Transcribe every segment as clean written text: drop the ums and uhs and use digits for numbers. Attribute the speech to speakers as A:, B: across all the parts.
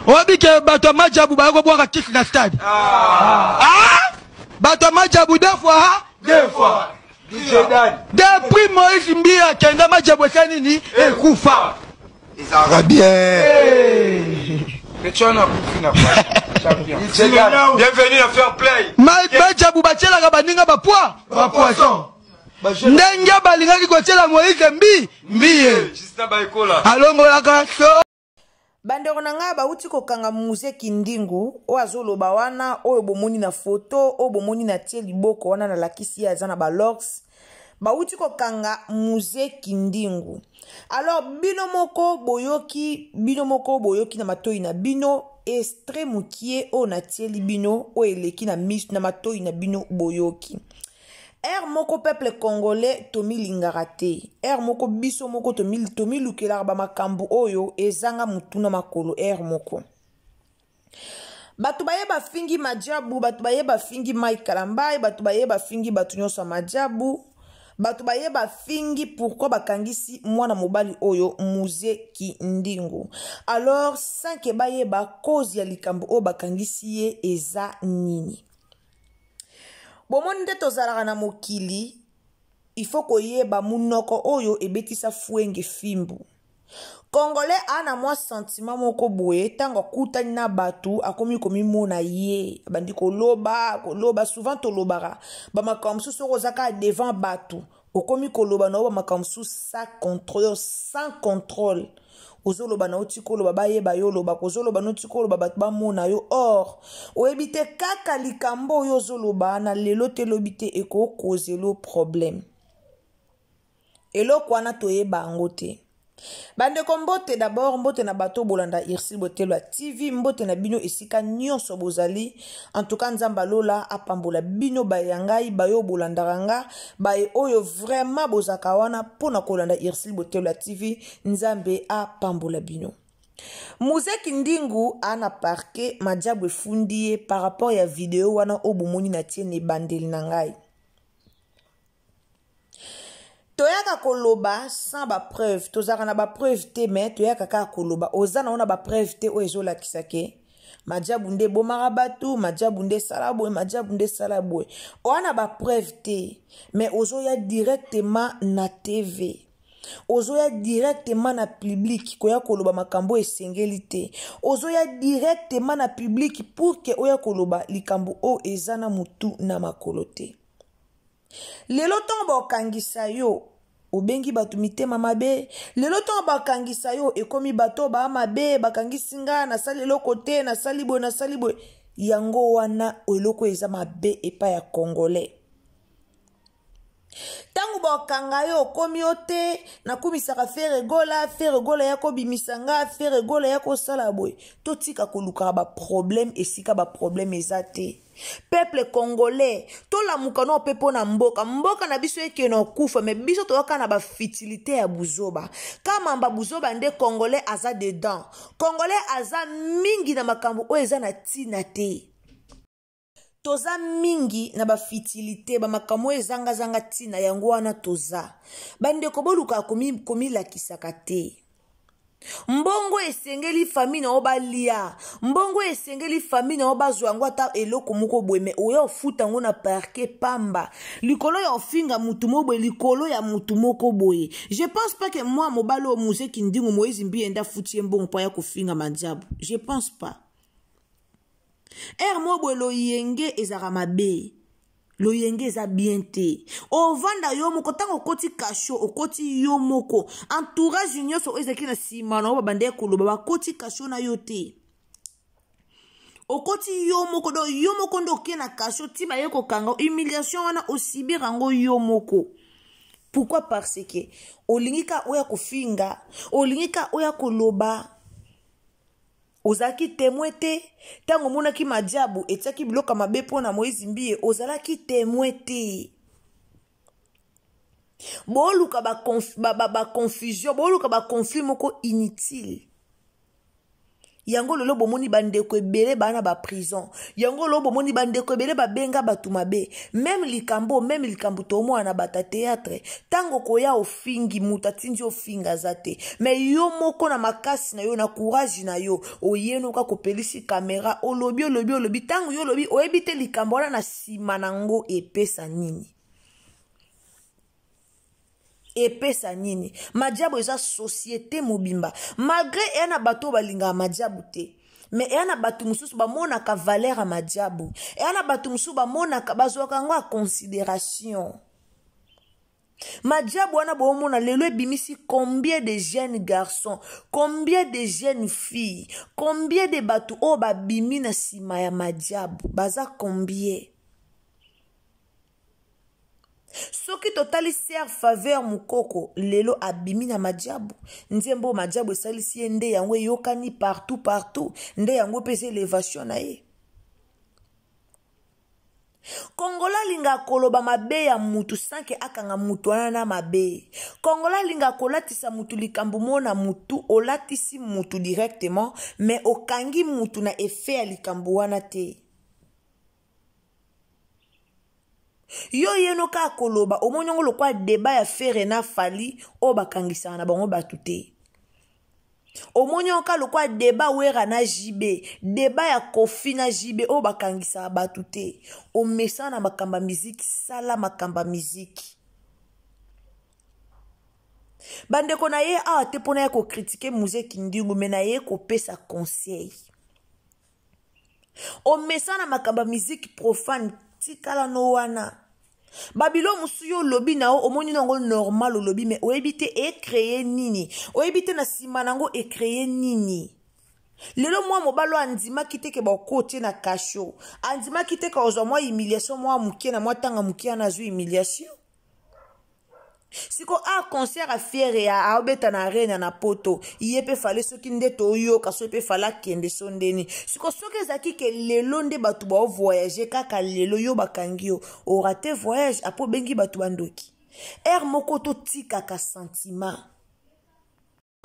A: Obi ke bato majabu ba ko boka kick na stade. Bato majabu deux fois. Depuis Moïse Mbia kenda majabu kani ni ekufa.
B: Ils Arabiens.
C: Mais tu en as bouffé na champion. Bienvenue à Fair Play.
A: Majabu bachela ka baninga ba poisson. Ndenge balingaki kochela Moïse Mbie.
C: Justin Baikola.
A: Alongola ka so.
D: Bandeko nanga bauti kokanga Muze Kindingu o azoloba wana oyo bomoni na photo o bomoni na tie liboko wana na lakisi aza na balox bauti kokanga Muze Kindingu. Alors bino moko boyoki na matoi na bino extrait mukie o na tie libino o eleki na mis na matoi na bino boyoki. Moko peuple congolais tomi lingarate. Moko biso moko tomi lukela ba makambu oyo ezanga mutuna makolo moko. Batu baye ba fingi majabu, batu baye ba fingi Mike Kalambai, batu baye ba fingi batu nyoso majabu. Batu baye ba fingi pourquoi bakangisi mwana mobali oyo Muze Kindingu. Alors 5 baye ba cause ya likambo o bakangisi ye eza nini. Bomoni nde tozalaka na mokili, il faut koyeba munoko oyo ebetisa fuenge fimbu. Congolais ana mwa sentiment moko boye tango kutani na batu akomi komimona ye bandi koloba souvent tolobara ba makamsu soko zaka devant batu okomi koloba na ba makamsu sans contrôle. Ozoloba na otiko loba bayeba yo loba kozoloba na otiko loba batu bamona yo or oebite kaka likambo yo zoloba na lelo te lobite eko kozelo problème eloko wana toyeba ngo te. Bandeko mbote d'abord mbote na bato bolanda Irsil Botelwa TV mbote na bino esika nyonso bozali en tout cas nzamba lola apambola bino bayangai bayo bolandaranga baye oyo vraiment bozaka wana pona kolanda Irsil Botelwa TV nzambe apambola bino. Muze Kindingu ana parquet majabu fundie par rapport ya vidéo wana obumoni na tiene bandeli nangai. Toyaka koloba sans ba preuve, tozaka na ba preuve te mais toyaka ka koloba ozana ona ba preuve te o ezola kisake. Majabu nde bomara batu, majabu nde salabwe. Ona ba preuve te mais ozoya directement na TV. Ozoya directement na public koya koloba makambo esengeli te. Ozoya directement na public pour que oya koloba likambo o ezana mutu na makolo te. Lelo tombo kangisa yo obengi batu mitema mabe. Lelo tombo kangisa yo ekomi bato ba mabe bakangisi nga na sali loko te na salibwe yango wana eloko eza mabe epa ya Congolais. Tangu bakanga yo komi ote na kumisaka feregola yako bimisanga feregola yako salabwe totika koluka ba problème esika ba problème ezate. Peuple congolais tola mukano pepo na mboka na biso eke no kufa mais biso toka na ba fitilité ya buzoba kama mba buzoba nde congolais aza dedans congolais aza mingi na makambo o eza na tina te toza mingi na ba fitilité ba makambo ezanga tina yango wana toza bande ko boluka komi la kisaka te. Mbongo esengeli famille na obalia. Mbongo esengeli famille na obazwango ata eloko moko bweme oyo futa ngo na parquet pamba. Likolo ya ofinga mutu mobwe likolo ya mutu moko boye. Je pense pas que moi mobalo Muze Kindingu Moïse Mbie enda futi mbongo pa ya kofinga manjabu. Je pense pas. Mobwe lo yenge ezara mabe. Lo yenge za bien te. O vanda yo moko tango koti kasho o koti yo moko. Entourage nyonso ezeki na sima na babande koloba ba koti kasho na yo te. O koti yo moko do yo moko ndo ke na kasho ti ba yeko kanga humiliation wana osibira ngo yo moko. Pourquoi? Parce que olingika oya kofinga, olingika oya koloba ozaki temwete tango mona ki majabu etaki biloka mabe pona Moïse Mbie ozalaki temwete boluka ba confusion boluka ba conflit moko inutile yango lelo bomoni bandeko ebele bana ba prison yango lelo bomoni bandeko ebele babenga batu mabe même likambo tomona bata théâtre tango koya ofingi muta tinzi ofinga zate mais yo moko na makasi na yo na courage na yo oyenoka kopelisi caméra olobi tango yo lobi oyebite likambo wana na sima nango epesa nini majabu eza société mobimba malgré ena bato balinga majabu te mais ena bato mususu bamona ka valeur a majabu ena bato mususu bamona ka bazwaka ngo a considération majabu wana bomona lelo ebimisi combien de jeunes garçons combien de jeunes filles combien de bato o babimi na sima ya majabu baza combien soki totali ser faveur mukoko lelo abimi na majabu nzembo majabu esalisi ye nde yango eyokani partout nde yango pese élévation na ye kongola linga koloba mabe ya mutu sanke akanga mutu wana na mabe kongola linga kolatisa mutu likambo mona mutu olatisi mutu directement mais okangi mutu na effet ya likambo wana te yo yenoka koloba omonyongo lokwa débat ya Fere na Fali o bakangisa na bango batu te omonyonga lokwa débat wera na JB débat ya Kofi na JB o bakangisa batu te omesa na makamba musique sala makamba musique bandeko na ye awa te pona ya ko critiquer musique ndingu mena ye ko pesa conseil omesa na makamba musique profane tikala no wana Babylon musuyo lobi na omoni nango normal lobi mais oebite e créer nini oebite na sima nango e créer nini lelo mwa mobalo andima kiteke ba kote na kasho andima kiteke ozo mwa humiliation mwa mukie na mwa tanga mukie na zu humiliation siko a concert a fiere ya aobeta na arena na poto yepe fale soki ndeto oyo kaso pe fala kende sondeni siko soki zaki ke lelo nde batu ba voyager kaka lelo yo bakangi yo o raté voyage apo bengi batu bandoki moko to tika ka sentiment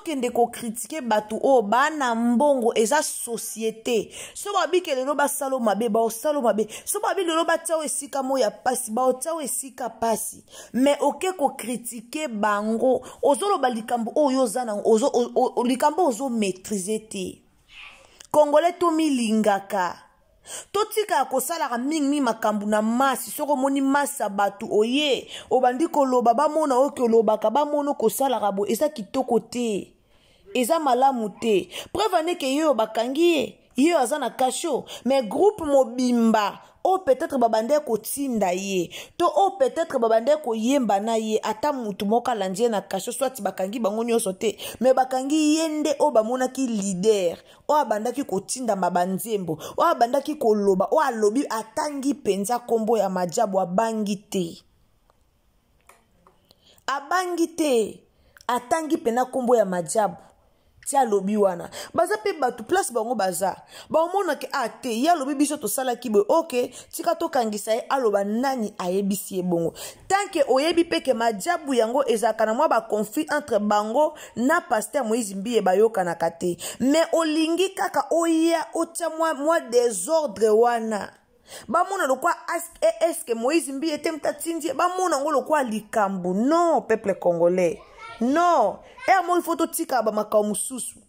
D: kende ko critiquer batu o bana mbongo eza société so babike lelo ba salo mabe ba o salo mabe so babi lelo ba tao esika mo ya pasi ba o tao esika pasi mais oke ko critiquer bango ozolo balikambo o yo zana ozo likambo ozo maîtriser te congolais to milingaka totika kosala mingi makambu na masi soko moni masa batu oye obandi koloba bamona oke olobaka bamono kosala rabo eza kitoko te eza malamu te preuve ne ke yo bakangi ye azana kasho mais groupe mobimba o peut-être babande ko tinda ye to o peut-être babande ko yemba na ye ata mutu moka landie na kasho soit bakangi bango nyoso te mais bakangi yende o bamona ki leader o abandaki ko tinda mabanzembo o abandaki ko loba o alobi atangi penza kombo ya majabu abangi te atangi pena kombo ya majabu tia lobi wana baza pe batu place bango baza ba omona ke ate ya lobi biso to sala kibo OK tika to kangisa ye aloba nani ayebisi ye bongo tant que oyebi pe ke majabu yango ezaka na mwa ba conflit entre bango na pasteur Moïse Mbiye bayoka na kate mais olingi kaka oya otia mwa désordre wana bamona lokwa est-ce que Moïse Mbiye temta tindi bamona ngo lokwa likambu non peuple congolais non mo il faut to tika ba makambo mususu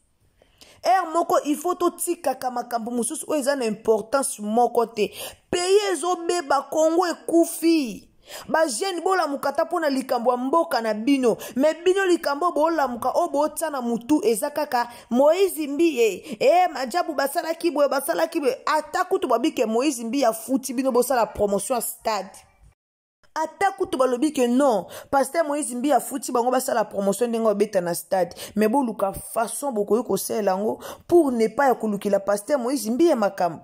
D: moko il faut to tika ka makambo mususu o eza na importance moko te pays ezobeba Congo ekufi ba jeune bola mukata pona likambo mboka na bino mais bino likambo bola muka o bota na mutu eza kaka Moïse Mbiye majabu basala kibwe ata kutu babike Moïse Mbiye afuti bino bosala promotion à stade ata kutu balobi que non pasteur Moïse Mbiye afuti bango basala promotion ndengo beta na stade mais boluka façon bokoyo ko selango pour ne pas yakulukila pasteur Moïse Mbiye makambo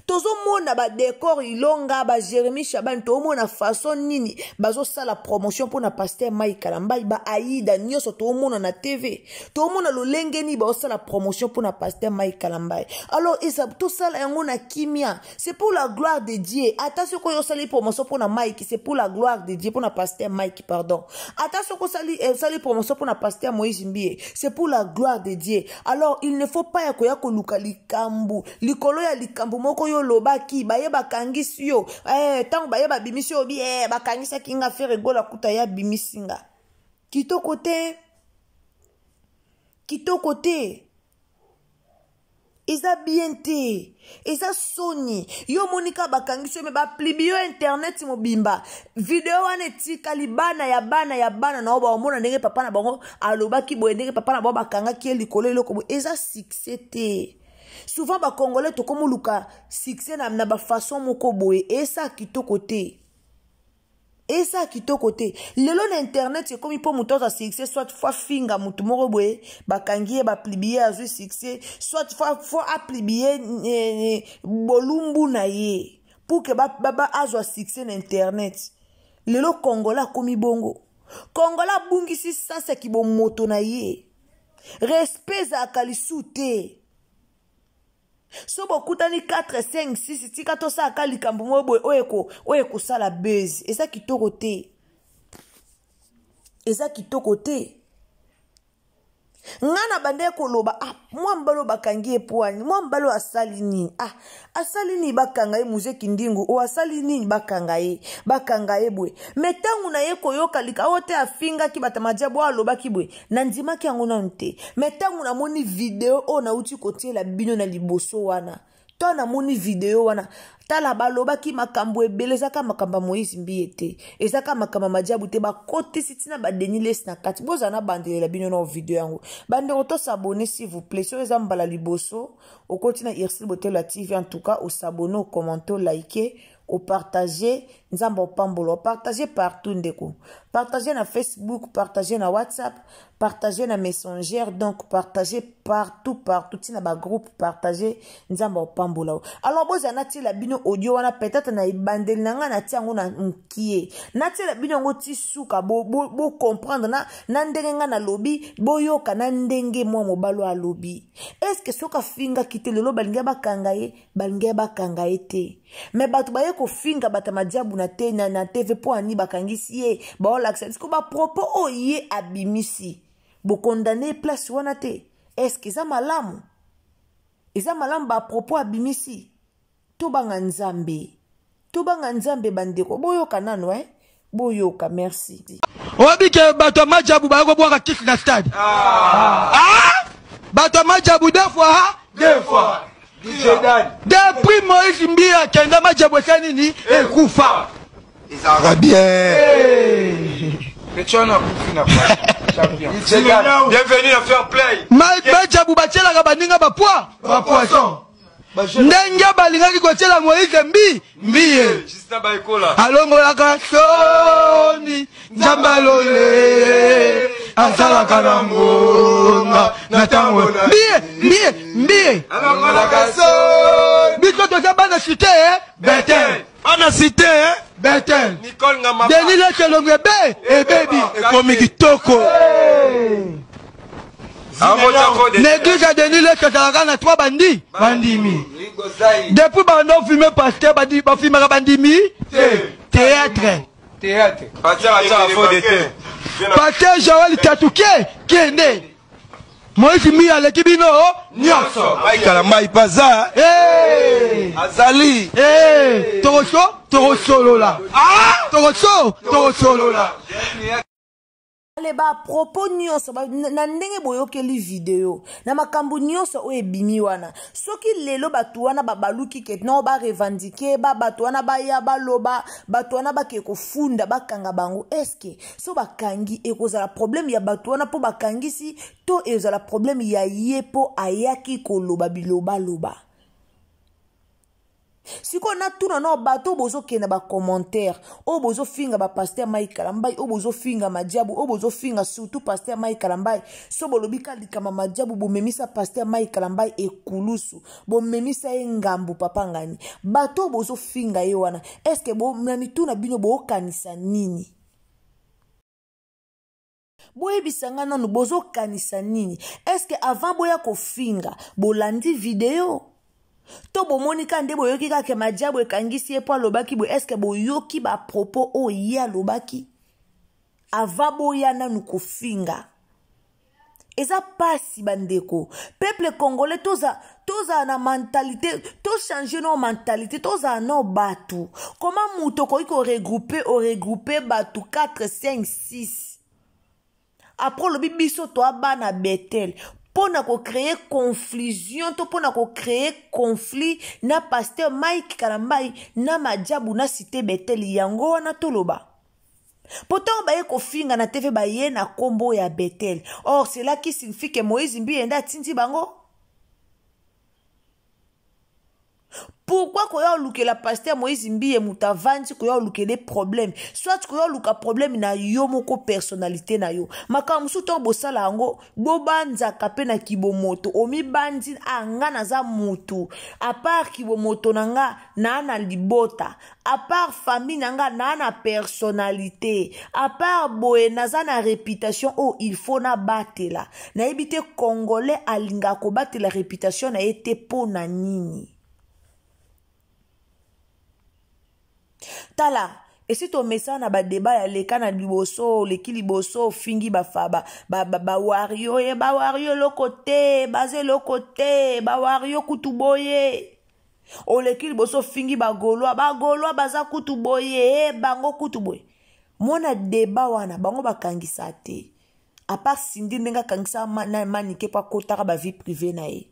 D: tozomona ba décor ilonga ba Jérémy Chaban tozomona façon nini bazo sala promotion pour na pasteur Mike Kalambai ba Aïda nyoso tozomona na TV tozomona lolenge ni ba sala promotion pour na pasteur Mike Kalambai. Alors isa tout ça yango na kimia c'est pour la gloire de Dieu. Attention ko yo sali promotion pour na Mike, c'est pour la gloire de Dieu, pour na pasteur Mike, pardon. Attention ko sali promotion pour na pasteur Moïse Mbie, c'est pour la gloire de Dieu. Alors il ne faut pas yakoya ko luka likambu likolo ya likambu moko yo lobaki baye bakangisi yo tango baye babimisi yo bi bakangisa kinga faire gola kuta ya bimisinga kitoko te eza bien te eza soni yo monika bakangisi yo me baplibi yo internet mobimba video wana etikali bana ya bana na oba omona ndenge papa na bango alobaki boye ndenge papa na bango bakangaki ye likolo eloko boye eza succès te. Souvent ba congolais to komo luka succès na ba façon moko boye esa kitoko te lelo na internet c'est comme pour muto za succès soit fois finga mutu moko boye bakangie ba plibier azu succès soit fois aplibier bolumbu na ye pour que ba azwa succès na internet. Lelo congolais komi bongo congolais bungisi sasa ki bo moto na ye respect za kalisu te. So bokutani 4, 5, 6 tika to sa akali kambu mobo oyeko sala buzz eza kitoko te ngana bande koloba mwa mbalo bakangie poani mwa mbalo asali nini asali nini bakanga ye muzeki ndingu o asali nini bakanga ye bwe metangu na ye koyoka lika ote afinga ki batamajabu aloba ki bwe na ndima ki yango na nte metangu na moni video o na uti kotiela bino na liboso wana to na moni video wana tala baloba ki makambo ebele ezaka makamba Moïse Mbie te ezaka makamba majabu te bakote sitina badeniles na kati boza na bandelela bino na video yango bande oto s'abonner s'il vous plaît so eza mbala liboso okoti na Irsil Botela TV en tout cas au s'abonner au commenter liker au partager nzamba opambolo partager partout ndeko partager na Facebook partager na WhatsApp partager na Messenger donc partager partout tina ba groupe partager nzamba opambolo. Alors boza na tila bino audio wana peut-être na ibandel nanga na tiango na nkie na tila bino ngo ti suka bo comprendre na ndenge nga na lobby boyoka na ndenge mwa mobalo a lobby est-ce que soka finga kitelelo balinga bakanga ye te mais batu baye ko finga batamajabu na te na TV po ani bakangisi ye ba olaxa est-ce que ba propos oye abimisi bo condamner place wana te est-ce que ça malamu ba propos abimisi to banga nzambe bandeko boyoka nano boyoka merci
A: obike bato majabu ba ko bwaka kick na stade bato majabu deux fois depuis Moïse Mbie akenda majabu ekani ni ekufa
B: Ils aura bien.
C: Bienvenue à Fair Play.
A: Majabu bachela ka baninga ba poisson. Ndenge balingaki kotiela Moïse Mbie. Alongola ka soni Nzambalole azala kanango na tango Mbie alongola ka soni bito to bana cité Bethel bana cité Bethel Nicole Ngama Denis Lekelongwe baby ekomi kitoko l'église a Denis Lekelongwe na 3 bandimi depuis bando filmé pasteur bandi ba filmé bandimi théâtre pasteur Joël Tatouké kende Moïse Mbie aleki bino nyonso
B: Kalambai paza azali torosolola
D: ale ba propos nyonso na ndenge boyokeli video na makambo nyonso o ebimi wana soki lelo batu wana babaluki ke no ba revendiquer batu wana baya baloba batu wana bakeko funda bakanga bango eske so bakangi ekozala problème ya batu wana po bakangisi to ezala problème ya ye po ayaki koloba biloba loba Si on a tout dans bateau, bozo kena ba commentaire, o bozo finga ba pasteur Mike Kalambay, o bozo finga Madiabu, o bozo finga surtout pasteur Mike Kalambay. So bolobika likama Madiabu, bo memisa pasteur Mike Kalambay e kulusu, bo memisa ngambu papa ngani. Bateau bozo finga ye wana. Est-ce que bo nani tout na bino bo kanisa nini? Boye bisanga nanu bozo kanisa nini? Est-ce que avant boya ko finga, bo landi vidéo? To bo monika nde bo yoki kake Madiabu ekangisi epo lobaki bo est-ce que bo yoki ba propos o ya lobaki avant boya nanu ko finga eza pasi bandeko peuple congolais toza na mentalité to changer nos mentalité toza no batu comment muto ko regrouper batu 4 5 6 après le biso to abana Bethel pona ko créer confusion to pona ko créer conflit na pasteur Mike Kalambay na Madiabu na cité Bethel yango wana toloba pourtant baye ko finga na TV baye na kombo ya Bethel. Or c'est là qui signifie que Moïse Mbi enda tinti bango. Pourquoi koyo luke la pasteur Moïse Mbi mutavanti koyo luke des problèmes soit koyo luka problème na yo moko personnalité na yo makamusu to bosala ngo bobanza kape na kibomoto omi bandi anga na za mutu à part kibomoto nanga na libota à part famille nanga na personnalité à part boye naza na réputation oh il faut na batela na ebite congolais alinga ko batela réputation na été pona nini. Tala, et si ton message na ba débat ya leka na liboso, leki liboso fingi ba faba ba wario e ba wario lokote, baze lokote, ba wario kutuboye. O leki liboso fingi ba goloa baza kutuboye, bango kutuboye. Mona débat wana bango bakangisa te. A part sindi ndenga kangisa na manike pa kotaka ba vie privée na e.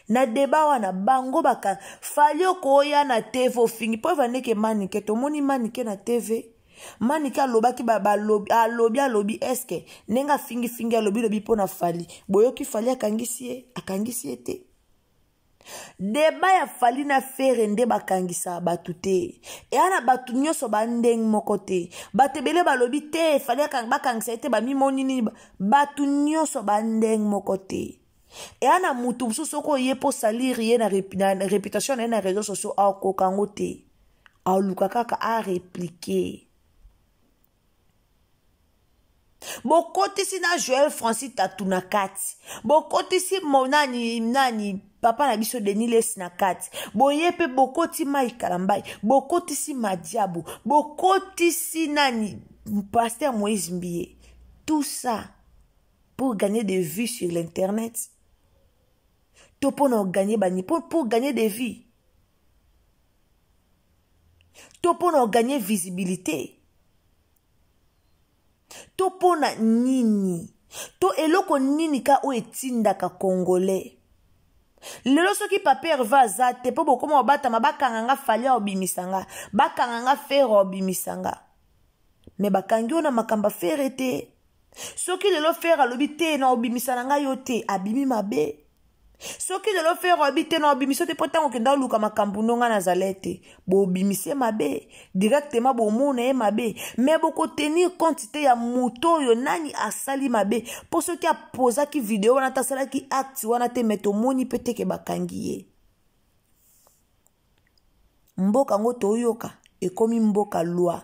D: Na débat wana bango baka falio koya na TV fingi po vaneke manike to moni manike na TV manike alobaki alobi eske nenga fingi alobi pona fali boyoki fali akangisi ete débat ya fali na fere nde bakangisa batu te e ana batu nyoso bandeng moko te batebele balobi te fali bakangisa ete bamimoni nini batu nyoso bandeng moko te. Et ana mutu soko yepo salir ye na réputation na réseaux sociaux a kokangote a lukakaka a répliquer bokoti si na Joël Francis Tatuna kati bokoti si nani papa na biso Denis Les na kati boyepe bokoti Mike Kalambay bokoti si Madiabu bokoti si nani pasteur Moïse Mbi tout ça pour gagner des vues sur l'internet. Pour gagner pour gagner des vies. Pour gagner visibilité. Pour na nini. To eloko nini ka o etinda ka congolais. Lelo soki papier va zate po boko mo bata mabakanga nga falia obimisanga. Bakanga nga fere obimisanga. Me bakangi ona makamba fere te. Soki lelo fere alobi te na obimisana nga yo te abimi mabe. Soki lelo fere obite na obimise te potango kenda luka makambu nonga na zalete bo obimise mabe directement bo mona e mabe mais boko tenir quantité ya moto yo nani asali mabe po soki a posa ki video wana tasala ki acte wana te meto moni pete ke bakangiye mboka ngoto yoka ekomi mboka loi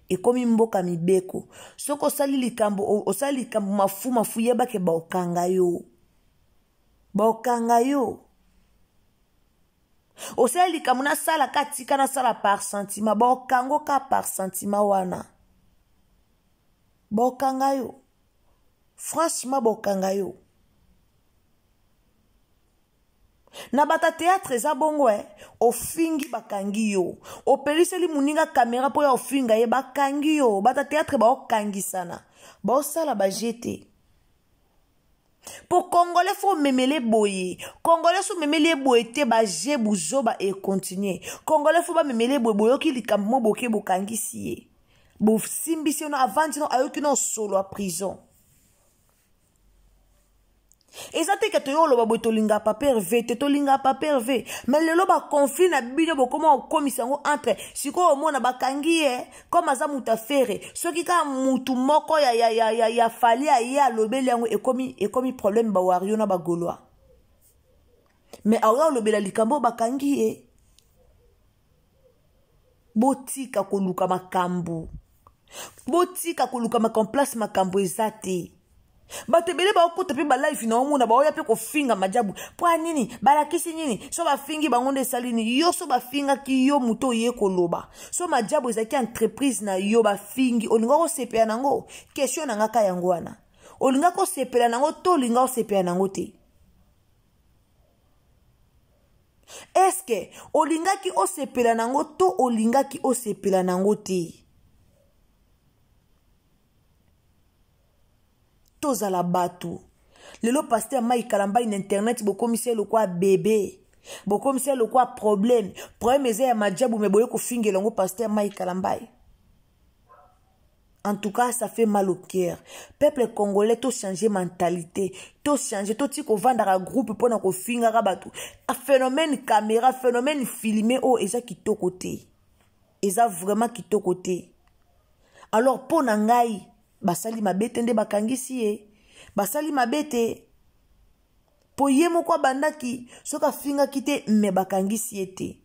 D: ekomi mboka mibeko soko osali likambo mafu yeba ke ba okanga yo osali kamuna sala katika na sala par sentiment bokango ka par sentiment wana bokanga yo franchement bokanga yo na bata théâtre za bongo ofingi bakangi yo opeliseli muninga caméra po ya ofinga ye bakangi yo bata théâtre ba okangisana ba osala ba jeté. Pour Congolais, faut memele boye. Congolais, faut memele boye te ba je buzoba et continuer. Congolais, faut ba memele boye boye ki likambo boke bokangisi. Bo simbisi no avant no ayoki no solo à prison. Ezate ke toyo loba boy tolinga papa Hervé te tolinga papa Hervé mais lelo ba conflit na bino bo comment komisa ngo entre siko omona bakangi comme aza muta fere soki ka mutu moko ya fali ya lobeli yango ekomi problème ba wario na ba goloa mais awa lobela likambo bakangi botika koluka makambo botika koluka makomplace makambo ezate batebele ba okota pe ba life na omuna ba oya pe ko finga majabu po nini balakisi nini so ba fingi bangonde salini yo so ba finga ki yo muto ye koloba so majabu ezaki entreprise na yo ba fingi olinga ko sepela nango question na ngaka yango wana olinga ko sepela nango to olinga ko sepela nango te est-ce que olinga ki o sepela nango to olinga ki o sepela nango te tozala bato lelo pasteur Mike Kalamba in internet bokomisi le quoi bébé bokomisi le quoi problème eza ya majabu me boye ko fingela ngo pasteur Mike Kalamba. En tout cas, ça fait mal au cœur. Peuple congolais, tout changer mentalité, tout changer, tout tiko vendre un groupe pour na ko finga rabatu. Un phénomène caméra, phénomène filmé, oh, eza kito côté. Eza vraiment kito côté. Alors, pour nangai, basali mabete nde bakangisi basali mabete. Po yemo kwa bandaki, soka finga kite me bakangisi ete.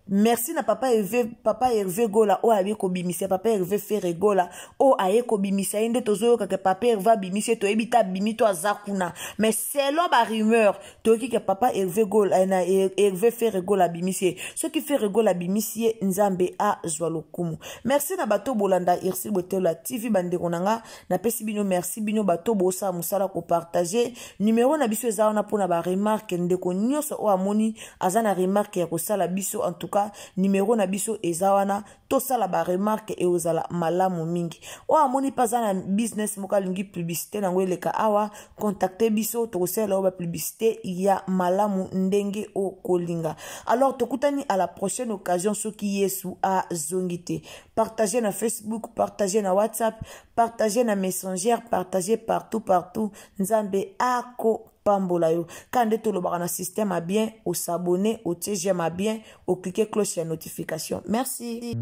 D: Merci na papa Hervé Gola o aye ko bimisa papa Hervé Ferre Gola o aye ko bimisa inde tozo ka papa Hervé bimisa to ebita bimito azakuna mais selon ba rumeur to ki ke papa Hervé Gola na Hervé Ferre Gola bimisa ce qui fait Gola bimisa nzambe a zwalokumu. Merci na bato bolanda irsi botela TV bande konanga na pesi bino merci bino bato bosa musala ko partager numéro na biso eza na pona ba remarque ndeko nyoso o amoni azana remarque ya ko sala biso en tout cas numéro na biso ezawana to sala ba remarque e ozala malamu mingi o amoni pazana business moka lingi publicité nango eleka awa contacter biso to sala ba publicité ya malamu ndenge o kolinga. Alors tokutani à la prochaine occasion soki Yesu a zongite. Partagez na Facebook, partagez na WhatsApp, partagez na Messenger, partagez partout nzambe ako pambola yo kande to lobaka na système a bien au s'abonner au j'aime a bien au cliquer cloche ya notification. Merci.